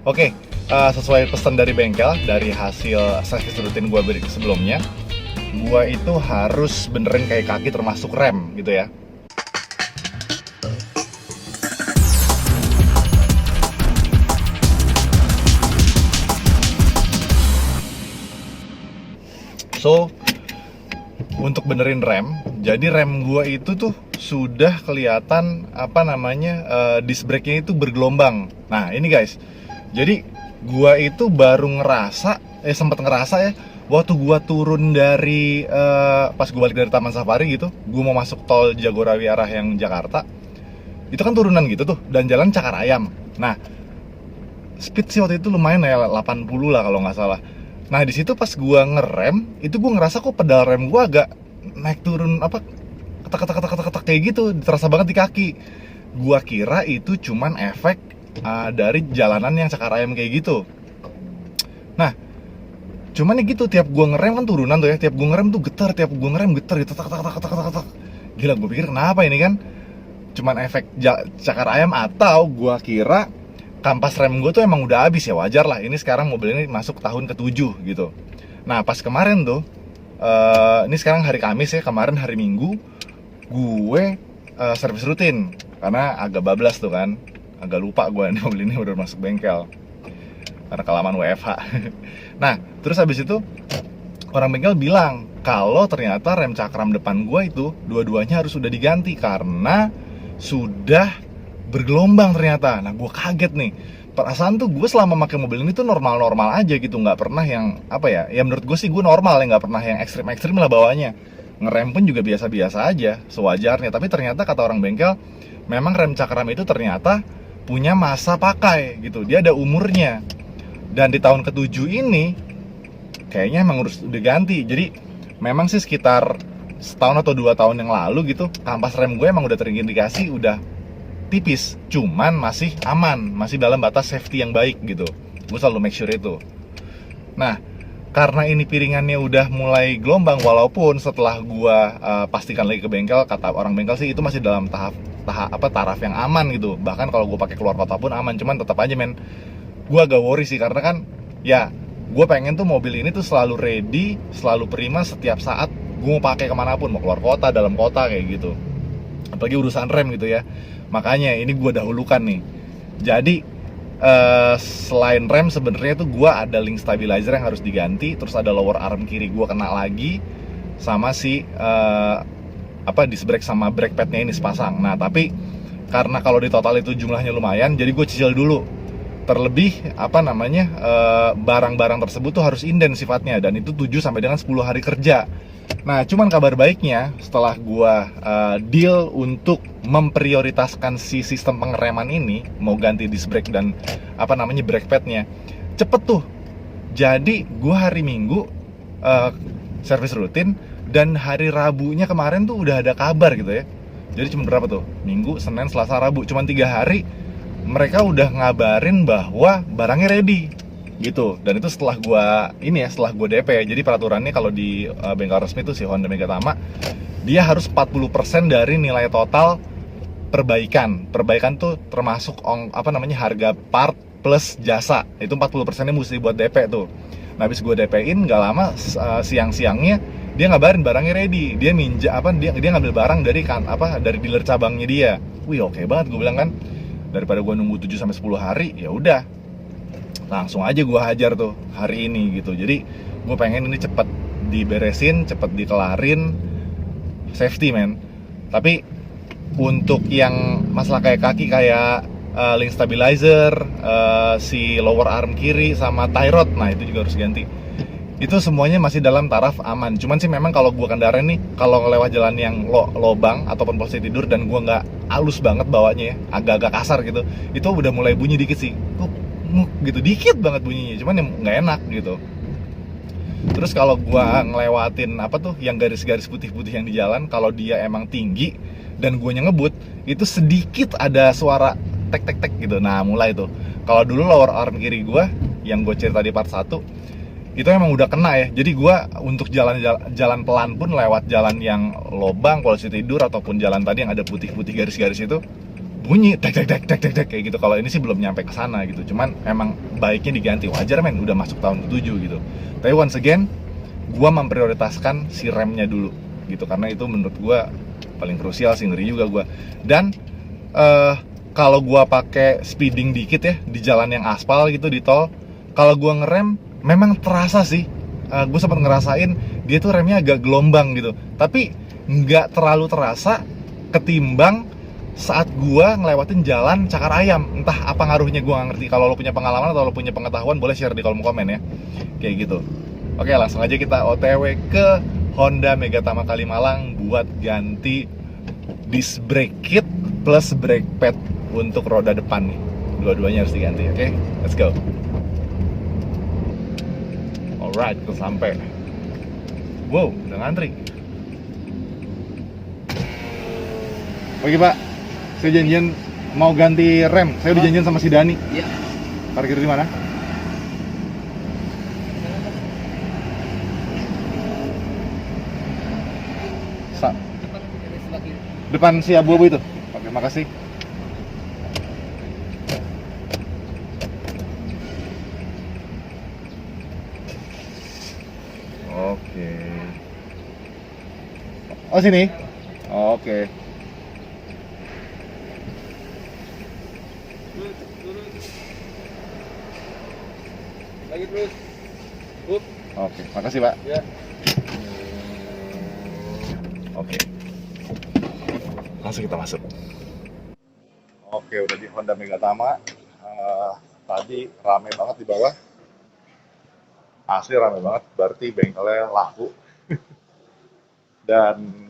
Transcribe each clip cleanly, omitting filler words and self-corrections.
Oke, sesuai pesan dari bengkel, dari hasil servis rutin gue beri sebelumnya, gue itu harus benerin kayak kaki termasuk rem gitu ya. So, untuk benerin rem, jadi rem gua itu tuh sudah kelihatan disc brake-nya itu bergelombang. Nah, ini guys. Jadi gua itu baru ngerasa sempat ngerasa ya waktu gua turun dari pas gua balik dari Taman Safari gitu, gua mau masuk tol Jagorawi arah yang Jakarta. Itu kan turunan gitu tuh dan jalan Cakar Ayam. Nah, speed sih waktu itu lumayan ya 80 lah kalau nggak salah. Nah di situ pas gua ngerem, itu gua ngerasa kok pedal rem gua agak naik turun ketak ketak ketak ketak ketak kayak gitu, terasa banget di kaki. Gua kira itu cuman efek dari jalanan yang Cakar Ayam kayak gitu. Nah, cuman ya gitu, tiap gua ngerem kan turunan tuh ya, tiap gua ngerem tuh getar, tiap gua ngerem getar gitu, tak tak tak tak tak tak. Gila, gua pikir kenapa ini kan? Cuman efek Cakar Ayam atau gua kira kampas rem gue tuh emang udah habis ya, wajar lah. Ini sekarang mobil ini masuk tahun ke-7 gitu. Nah pas kemarin tuh, ini sekarang hari Kamis ya, kemarin hari Minggu, gue servis rutin karena agak bablas tuh kan, agak lupa gue nih mobil ini udah masuk bengkel karena kelamaan WFH. Nah terus habis itu orang bengkel bilang kalau ternyata rem cakram depan gue itu dua-duanya harus sudah diganti karena sudah bergelombang ternyata. Nah gue kaget nih, perasaan tuh gue selama pakai mobil ini tuh normal-normal aja gitu, nggak pernah yang ya menurut gue sih gue normal ya, nggak pernah yang ekstrim-ekstrim lah bawanya. Ngerem pun juga biasa-biasa aja, sewajarnya. Tapi ternyata kata orang bengkel, memang rem cakram itu ternyata punya masa pakai gitu, dia ada umurnya. Dan di tahun ke-7 ini kayaknya emang harus diganti. Jadi memang sih sekitar setahun atau 2 tahun yang lalu gitu, kampas rem gue emang udah terindikasi udah tipis, cuman masih aman, masih dalam batas safety yang baik gitu. Gue selalu make sure itu. Nah, karena ini piringannya udah mulai gelombang, walaupun setelah gue pastikan lagi ke bengkel, kata orang bengkel sih itu masih dalam taraf yang aman gitu. Bahkan kalau gue pakai keluar kota pun aman, cuman tetap aja men, gue agak worry sih karena kan ya gue pengen tuh mobil ini tuh selalu ready, selalu prima setiap saat gue mau pakai kemanapun, mau keluar kota, dalam kota kayak gitu. Apalagi urusan rem gitu ya. Makanya ini gue dahulukan nih. Jadi selain rem sebenarnya tuh gue ada link stabilizer yang harus diganti, terus ada lower arm kiri gue kena lagi, sama si disc brake sama brake padnya ini sepasang. Nah tapi karena kalau di total itu jumlahnya lumayan, jadi gue cicil dulu. Terlebih barang-barang tersebut tuh harus inden sifatnya, dan itu 7 sampai dengan 10 hari kerja. Nah, cuman kabar baiknya setelah gua deal untuk memprioritaskan si sistem pengereman ini, mau ganti disc brake dan brake padnya, cepet tuh. Jadi gua hari Minggu servis rutin, dan hari Rabunya kemarin tuh udah ada kabar gitu ya. Jadi cuma berapa tuh? Minggu, Senin, Selasa, Rabu, cuma 3 hari mereka udah ngabarin bahwa barangnya ready gitu. Dan itu setelah gue DP. Jadi peraturannya kalau di bengkel resmi itu si Honda Megatama, dia harus 40% dari nilai total perbaikan. Perbaikan tuh termasuk harga part plus jasa. Itu 40%-nya mesti buat DP tuh. Nah, habis gue DP-in gak lama, siang-siangnya dia ngabarin barangnya ready. Dia dia ngambil barang dari dealer cabangnya dia. Wih, oke banget gue bilang kan. Daripada gue nunggu 7 sampai 10 hari, ya udah langsung aja gue hajar tuh hari ini gitu. Jadi gue pengen ini cepet diberesin, cepet dikelarin, safety man. Tapi untuk yang masalah kayak kaki, kayak link stabilizer, si lower arm kiri sama tie rod, nah itu juga harus ganti. Itu semuanya masih dalam taraf aman. Cuman sih memang kalau gue kendaraan nih, kalau ngelewat jalan yang lobang ataupun posisi tidur dan gue nggak halus banget bawanya ya, agak-agak kasar gitu, itu udah mulai bunyi dikit sih, gitu, dikit banget bunyinya, cuman yang nggak enak gitu. Terus kalau gue ngelewatin yang garis-garis putih-putih yang di jalan, kalau dia emang tinggi dan gue ngebut, itu sedikit ada suara tek-tek-tek gitu. Nah mulai tuh, kalau dulu lower arm kiri gue yang gue cerita di part 1 itu emang udah kena ya. Jadi gue untuk jalan pelan pun lewat jalan yang lobang, polisi tidur, ataupun jalan tadi yang ada putih-putih garis-garis itu bunyi tek tek tek tek tek tek kayak gitu. Kalau ini sih belum nyampe ke sana gitu, cuman emang baiknya diganti, wajar men, udah masuk tahun ke-7 gitu. Tapi once again, gua memprioritaskan si remnya dulu gitu, karena itu menurut gua paling krusial sih, ngeri juga gua. Dan kalau gua pakai speeding dikit ya di jalan yang aspal gitu, di tol, kalau gua ngerem memang terasa sih. Gue sempat ngerasain dia tuh remnya agak gelombang gitu, tapi nggak terlalu terasa ketimbang saat gua ngelewatin jalan cakar ayam. Entah apa ngaruhnya, gua nggak ngerti. Kalau lo punya pengalaman atau lo punya pengetahuan, boleh share di kolom komen ya, kayak gitu. Oke, langsung aja kita OTW ke Honda Megatama Kalimalang buat ganti disc brake kit plus brake pad untuk roda depan nih. Dua-duanya harus diganti, oke? Let's go. Alright, kita sampai. Wow, udah ngantri. Oke Pak, saya janjian mau ganti rem. Saya udah janjian sama si Dani. Iya. Parkir di mana? Depan si abu-abu itu. Oke, makasih. Oke. Oh, sini. Oke. Lagi terus. Oke, makasih Pak. Ya. Oke. Langsung kita masuk. Oke, udah di Honda Megatama. Tadi rame banget di bawah. Asli rame banget, berarti bengkelnya laku. Dan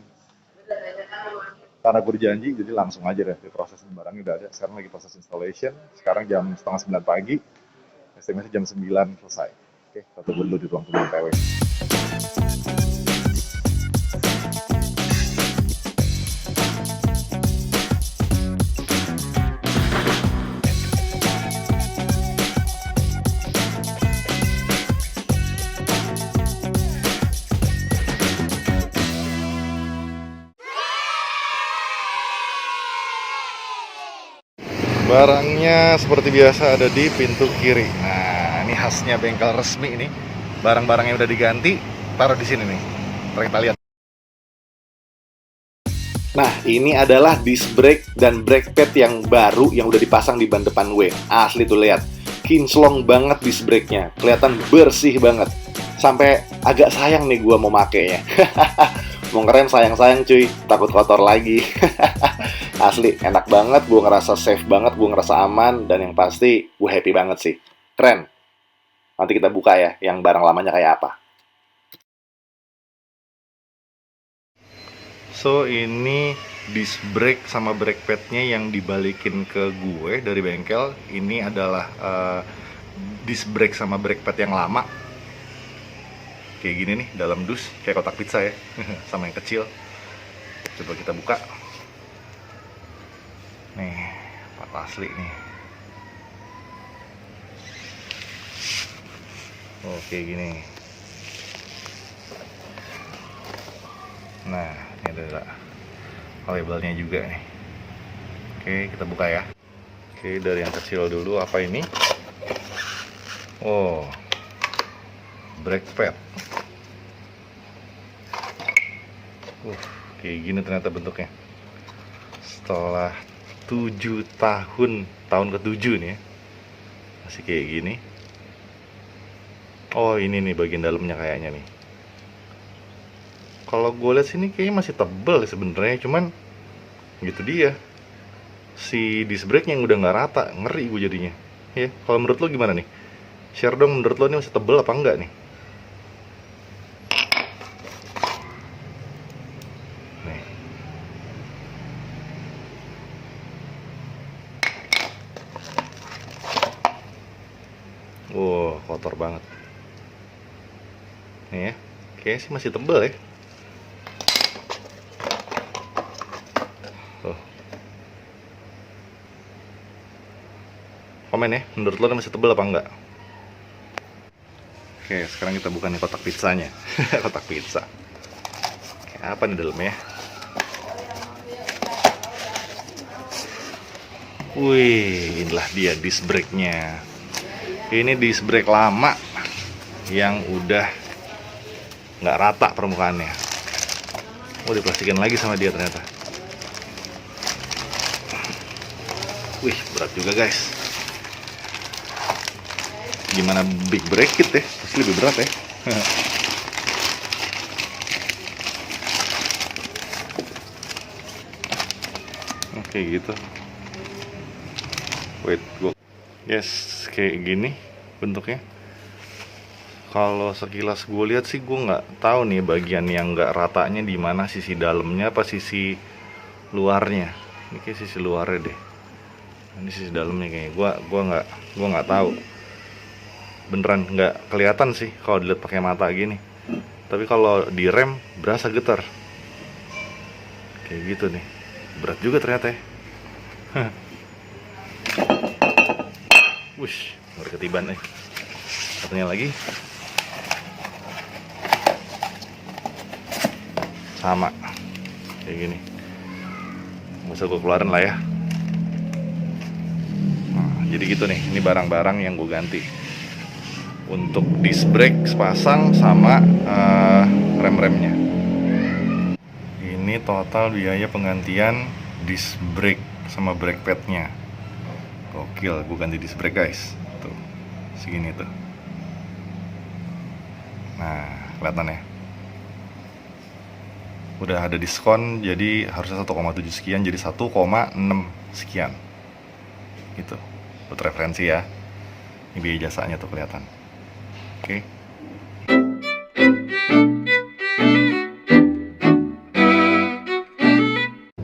karena gue janji, jadi langsung aja deh proses barangnya udah ada. Sekarang lagi proses installation. Sekarang jam setengah 9 pagi. Estimasi jam 9 selesai. Oke, kita tunggu dulu di ruang tunggu PW. Barangnya seperti biasa ada di pintu kiri. Nah, ini khasnya bengkel resmi ini. Barang-barangnya udah diganti, taruh di sini nih. Ntar kita lihat. Nah, ini adalah disc brake dan brake pad yang baru yang udah dipasang di ban depan gue. Asli tuh, lihat. Kinclong banget disc brake-nya. Kelihatan bersih banget. Sampai agak sayang nih gue mau makainya. Mau ngerem sayang-sayang cuy, takut kotor lagi. Asli, enak banget, gue ngerasa safe banget, gue ngerasa aman, dan yang pasti gue happy banget sih. Keren. Nanti kita buka ya, yang barang lamanya kayak apa. So, ini disc brake sama brake pad-nya yang dibalikin ke gue dari bengkel. Ini adalah disc brake sama brake pad yang lama. Kayak gini nih, dalam dus, kayak kotak pizza ya. Sama yang kecil. Coba kita buka. Nih, part asli nih. Oh, kayak gini. Nah, ini ada labelnya juga nih. Oke, kita buka ya. Oke, dari yang kecil dulu, apa ini? Oh, brake pad. Kayak gini ternyata bentuknya. Setelah 7 tahun ke-7 nih ya, masih kayak gini. Oh, ini nih bagian dalamnya kayaknya nih. Kalau gue lihat sini kayaknya masih tebel sebenarnya, cuman gitu dia. Si disc brake yang udah nggak rata, ngeri gue jadinya. Ya, kalau menurut lo gimana nih? Share dong, menurut lo ini masih tebel apa enggak nih? Wow, kotor banget. Nih ya, kayaknya sih masih tebel ya. Komen ya, menurut lo masih tebel apa enggak? Oke, sekarang kita buka nih kotak pizzanya. Kotak pizza. Oke, apa nih dalamnya? Wih, inilah dia disc brake-nya. Ini disc brake lama yang udah nggak rata permukaannya. Oh, diplastikin lagi sama dia ternyata. Wih, berat juga guys. Gimana big brake kit ya? Pasti lebih berat ya. Oke gitu. Wait, yes, kayak gini bentuknya. Kalau sekilas gue lihat sih, gue nggak tahu nih bagian yang nggak ratanya di mana, sisi dalamnya apa sisi luarnya. Ini kayak sisi luarnya deh. Ini sisi dalamnya kayaknya. Gue nggak tahu. Beneran nggak kelihatan sih kalau dilihat pakai mata gini. Tapi kalau di rem berasa getar. Kayak gitu nih. Berat juga ternyata ya. Wush, baru ketiban nih. Satunya lagi. Sama. Kayak gini. Nggak usah gue keluarin lah ya. Nah, jadi gitu nih. Ini barang-barang yang gue ganti. Untuk disc brake sepasang sama rem-remnya. Ini total biaya penggantian disc brake sama brake padnya. Gokil, gue ganti disc brake guys. Tuh, segini tuh. Nah, kelihatan ya. Udah ada diskon, jadi harusnya 1,7 sekian, jadi 1,6 sekian. Gitu, buat referensi ya. Ini biaya jasanya tuh kelihatan. Oke.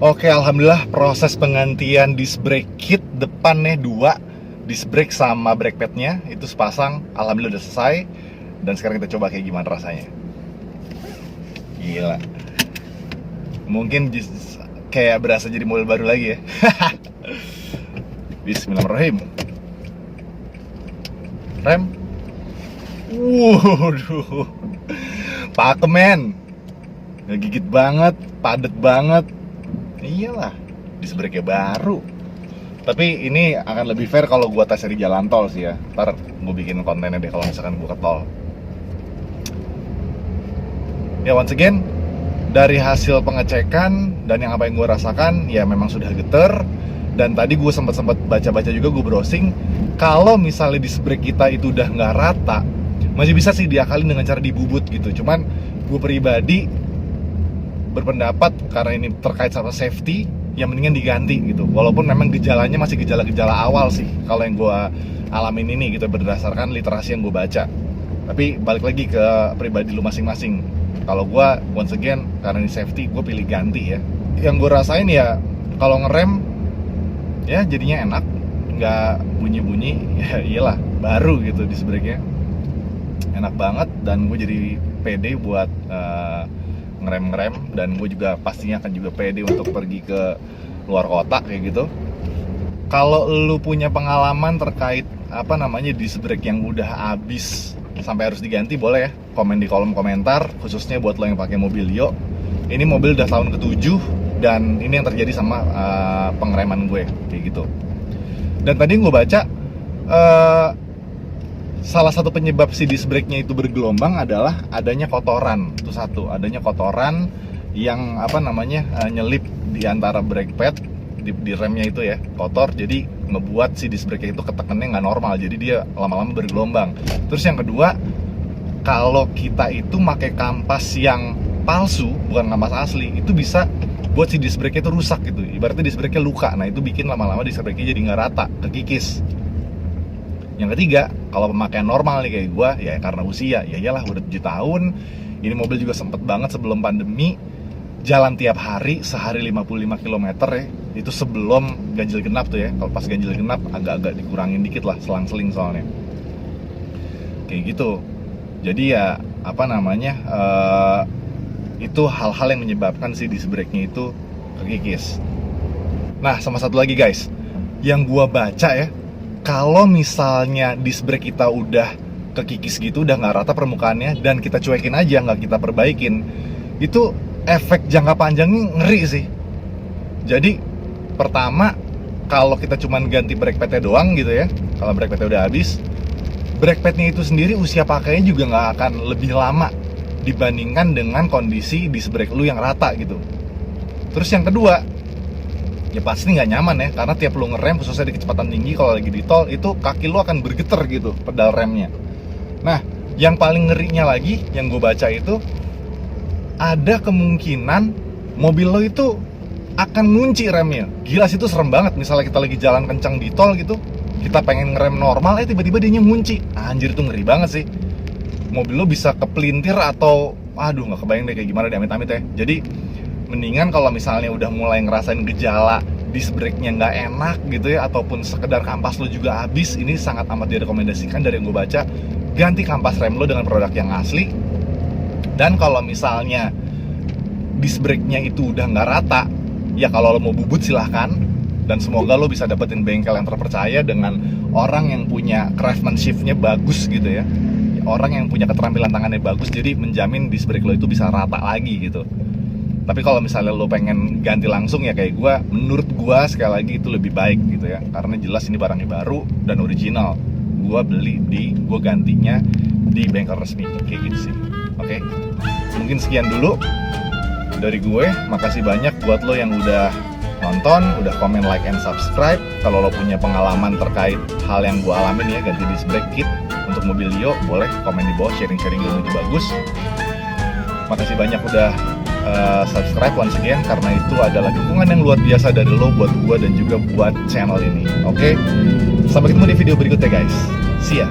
Oke, alhamdulillah proses penggantian disc brake kit depannya 2 disc brake sama brake padnya itu sepasang, alhamdulillah udah selesai. Dan sekarang kita coba kayak gimana rasanya. Gila, mungkin kayak berasa jadi mobil baru lagi ya. Bismillahirrahmanirrahim. Rem. Waduh, pakem men, ngegigit banget, padet banget. Iyalah, disc brake-nya baru. Tapi ini akan lebih fair kalau gua tes di jalan tol sih ya. Ntar gua bikin kontennya deh kalau misalkan gua ke tol. Ya once again, dari hasil pengecekan dan yang apa yang gua rasakan, ya memang sudah geter. Dan tadi gua sempat baca-baca juga, gua browsing. Kalau misalnya disc brake kita itu udah nggak rata, masih bisa sih diakalin dengan cara dibubut gitu. Cuman gua pribadi berpendapat karena ini terkait sama safety, yang mendingan diganti gitu. Walaupun memang gejalanya masih gejala-gejala awal sih kalau yang gue alamin ini gitu, berdasarkan literasi yang gue baca. Tapi balik lagi ke pribadi lu masing-masing. Kalau gue once again karena ini safety, gue pilih ganti ya. Yang gue rasain ya, kalau ngerem ya jadinya enak, nggak bunyi-bunyi. Ya iyalah, baru gitu disc brake-nya. Enak banget, dan gue jadi pede buat ngerem, dan gue juga pastinya akan juga pede untuk pergi ke luar kota kayak gitu. Kalau lu punya pengalaman terkait apa namanya disc brake yang udah habis sampai harus diganti, boleh ya komen di kolom komentar, khususnya buat lo yang pakai mobil Yo. Ini mobil udah tahun ke-7 dan ini yang terjadi sama pengereman gue kayak gitu. Dan tadi gue baca salah satu penyebab si disc brake-nya itu bergelombang adalah adanya kotoran. Itu satu, adanya kotoran yang apa namanya nyelip di antara brake pad di remnya itu ya, kotor, jadi ngebuat si disc brake itu ketekannya nggak normal, jadi dia lama-lama bergelombang. Terus yang kedua, kalau kita itu pakai kampas yang palsu, bukan kampas asli, itu bisa buat si disc brake itu rusak gitu. Ibaratnya disc brake-nya luka, nah itu bikin lama-lama disc brake-nya jadi nggak rata, kekikis. Yang ketiga, kalau pemakaian normal nih kayak gue, ya karena usia, ya iyalah udah 7 tahun. Ini mobil juga sempet banget sebelum pandemi jalan tiap hari, sehari 55 km ya. Itu sebelum ganjil genap tuh ya. Kalau pas ganjil genap agak-agak dikurangin dikit lah, selang-seling soalnya. Kayak gitu. Jadi ya apa namanya, itu hal-hal yang menyebabkan si disc brake-nya itu kekikis. Nah, sama satu lagi guys, yang gua baca ya, kalau misalnya disc brake kita udah kekikis gitu, udah nggak rata permukaannya, dan kita cuekin aja, nggak kita perbaikin, itu efek jangka panjangnya ngeri sih. Jadi pertama, kalau kita cuman ganti brake padnya doang gitu ya, kalau brake padnya udah habis, brake padnya itu sendiri usia pakainya juga nggak akan lebih lama dibandingkan dengan kondisi disc brake lu yang rata gitu. Terus yang kedua, ya pasti nggak nyaman ya, karena tiap lu ngerem khususnya di kecepatan tinggi kalau lagi di tol itu kaki lu akan bergetar gitu pedal remnya. Nah, yang paling ngerinya lagi yang gue baca itu ada kemungkinan mobil lo itu akan ngunci remnya. Gila sih, itu serem banget. Misalnya kita lagi jalan kencang di tol gitu, kita pengen ngerem normal, tiba-tiba dia ngunci. Anjir, itu ngeri banget sih. Mobil lo bisa kepelintir atau aduh, nggak kebayang deh kayak gimana deh, amit-amit ya. Jadi mendingan kalau misalnya udah mulai ngerasain gejala disc brake-nya nggak enak gitu ya, ataupun sekedar kampas lo juga habis, ini sangat amat direkomendasikan dari yang gue baca, ganti kampas rem lo dengan produk yang asli. Dan kalau misalnya disc brake-nya itu udah nggak rata, ya kalau lo mau bubut silahkan, dan semoga lo bisa dapetin bengkel yang terpercaya dengan orang yang punya craftsmanship-nya bagus gitu ya, orang yang punya keterampilan tangannya bagus, jadi menjamin disc brake lo itu bisa rata lagi gitu. Tapi kalau misalnya lo pengen ganti langsung ya kayak gue, menurut gue sekali lagi itu lebih baik gitu ya, karena jelas ini barangnya baru dan original. Gue gantinya di bengkel resmi kayak gitu sih. Oke, mungkin sekian dulu dari gue. Makasih banyak buat lo yang udah nonton, udah komen, like, and subscribe. Kalau lo punya pengalaman terkait hal yang gue alamin ya, ganti disc brake kit untuk mobil Lio, boleh komen di bawah, sharing-sharing ilmu itu bagus. Makasih banyak udah subscribe once again, karena itu adalah dukungan yang luar biasa dari lo buat gue dan juga buat channel ini. Oke, sampai ketemu di video berikutnya guys. See ya.